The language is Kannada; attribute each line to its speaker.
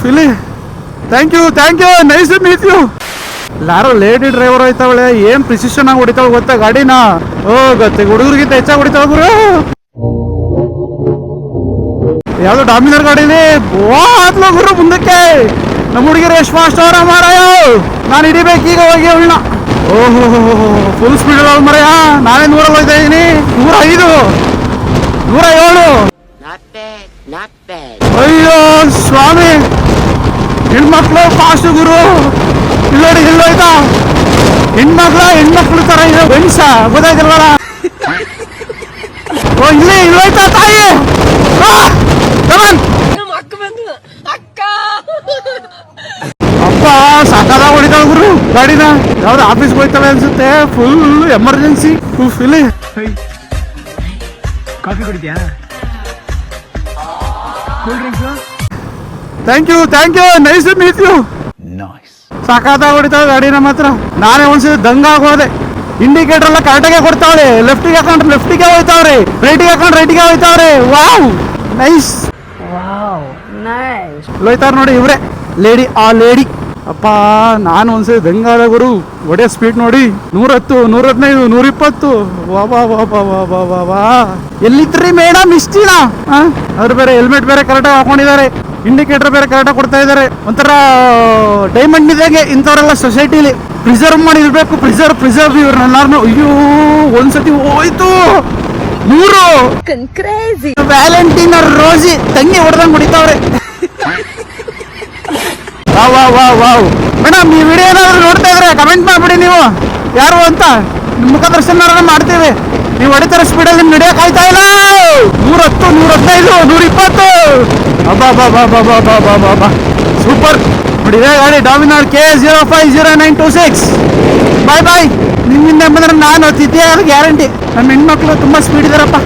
Speaker 1: ಫಿಲಿ thank you nice to meet you. ಯಾರೋ ಲೇಡಿ ಡ್ರೈವರ್ ಹೋಯ್ತಾವಳೆ, ಏನ್ ಪ್ರಿಸಿಷನ್ ಆಗಿ ಹೊಡಿತಾವ ಗೊತ್ತಾ ಗಾಡಿನ. ಓ ಗೊತ್ತೆ ಹುಡುಗರಿಗಿಂತ ಹೆಚ್ಚಾಗಿ ಹೊಡಿತಾವ ಗುರು. ಯಾವ್ದು ಡಾಮಿನರ್ ಗಾಡಿಲಿ ಹೋದ್ಲು ಗುರು ಮುಂದಕ್ಕೆ. ನಮ್ಮ ಹುಡುಗಿರು ಎಷ್ಟು ಫಾಸ್ಟ್ ಅವರ ಮಾರಾಯ, ನಾನು ಹಿಡಿಬೇಕೀಗ ಹೋಗಿ ಅವಳನ್ನ. ಓಹೋ ಫುಲ್ ಸ್ಪೀಡ್ ಅಲ್ಲ ಮರಯ. ನಾನೇ 100 ಹೋಗ್ತಾ ಇದೀನಿ, 105 107. ಅಯ್ಯೋ ಸ್ವಾಮಿ, ಹೆಣ್ಮಕ್ಳು ಫಾಸ್ಟ್ ಗುರು. ಇಲ್ಲೋಡಿ ಇಲ್ಲೋಯ್ತಾ, ಹೆಣ್ಮಕ್ಳು ತರ ಇದೆ ಗಂಡ್ಸ ಗೊತ್ತಾಯ್ತಿಲ್ವಲ್ಲ. ಓ ಇಲ್ಲಿ ಇಲ್ಲೋಯ್ತಾ ತಾಯಿ. ಅಪ್ಪ ಸಾಕಾದ ಹೊಡಿತಾವ ಗುರು ಗಾಡಿನ. ಯಾವ್ದು ಆಫೀಸ್ಗೆ ಹೋಯ್ತಾವೆ ಅನ್ಸುತ್ತೆ. ಫುಲ್ ಎಮರ್ಜೆನ್ಸಿ ಫಿಲಿ.
Speaker 2: ಕಾಫಿ ಕುಡಿದ್ಯಾ? Cool drinks?
Speaker 1: Thank you nice to meet you. ಸಾಕಾದ ಹೊಡಿತಾವೆ ಗಾಡಿನ ಮಾತ್ರ. ನಾನೇ ಒಂದ್ಸತಿ ದಂಗಾಗೋದೆ. ಇಂಡಿಕೇಟರ್ ಎಲ್ಲ ಕರೆಕ್ಟಾಗೆ ಕೊಡ್ತಾವ್ರೆ. ಲೆಫ್ಟಿಗೆ ಹಾಕೊಂಡ್ರೆ ಲೆಫ್ಟಿಗೆ ಹೋಯ್ತಾವ್ರೆ, ರೈಟಿಗೆ ಹಾಕೊಂಡ್ರೆ ರೈಟಿಗೆ ಹೋಯ್ತಾವ್ರೆ. Wow nice. ಹೋಯ್ತಾರ ನೋಡಿ ಇವ್ರೆ ಲೇಡಿ. ಆ ಲೇಡಿ ಅಪ್ಪ ನಾನು ಒಂದ್ಸತಿ ದಂಗಾದ ಗುರು. ಒಡೆ ಸ್ಪೀಡ್ ನೋಡಿ 110 115 120. ವಾ ಎಲ್ಲಿದ್ರಿ ಮೇಡಮ್ ಇಷ್ಟಿನ. ಅವ್ರು ಬೇರೆ ಹೆಲ್ಮೆಟ್ ಬೇರೆ ಕರೆಕ್ಟಾಗಿ ಹಾಕೊಂಡಿದ್ದಾರೆ, ಇಂಡಿಕೇಟರ್ ಬೇರೆ ಕರೆಕ್ಟಾಗಿ ಕೊಡ್ತಾ ಇದ್ದಾರೆ. ಒಂಥರ ಡೈಮಂಡ್ ಇದ್ದಂಗೆ ಇಂಥವ್ರೆಲ್ಲ ಸೊಸೈಟಿಲಿ ಪ್ರಿಸರ್ವ್ ಮಾಡಿರ್ಬೇಕು. ಪ್ರಿಸರ್ವ್ ಇವ್ರನ್ನೆಲ್ಲಾರು. ಅಯ್ಯೋ ಒಂದ್ಸತಿ ಹೋಯ್ತು 3 ವ್ಯಾಲೆಂಟೈನ್ ರೋಸಿ ತಂಗಿ ಹೊಡೆದಂಗೆ ಹೊಡಿತಾವ್ರೆ. ವಾವ್ ಮೇಡಮ್, ಈ ವಿಡಿಯೋ ಏನಾದ್ರು ನೋಡ್ತಾ ಇದ್ರೆ ಕಮೆಂಟ್ ಮಾಡ್ಬಿಡಿ ನೀವು ಯಾರು ಅಂತ. ನಿಮ್ಮ ಮುಖದರ್ಶನ ಮಾಡ್ತೀವಿ. ನೀವು ಹೊಡಿತಾರ ಸ್ಪೀಡಲ್ಲಿ ನಿಮ್ ವಿಡಿಯೋ ಕಾಯ್ತಾ ಇಲ್ಲ. 110 115 120. ಅಬ್ಬಾ ಸೂಪರ್. ನೋಡಿ ಇದೇ ಗಾಡಿ ಡಾಮಿನಾರ್ K050926. ಬಾಯ್ ನಿಮ್ಮಿಂದ ಬಂದ್ರೆ ನಾನು ತಿದ್ದೆ, ಅದು ಗ್ಯಾರಂಟಿ. ನಮ್ಮ ಹೆಣ್ಮಕ್ಳು ತುಂಬಾ ಸ್ಪೀಡ್ ಇದಾರಪ್ಪ.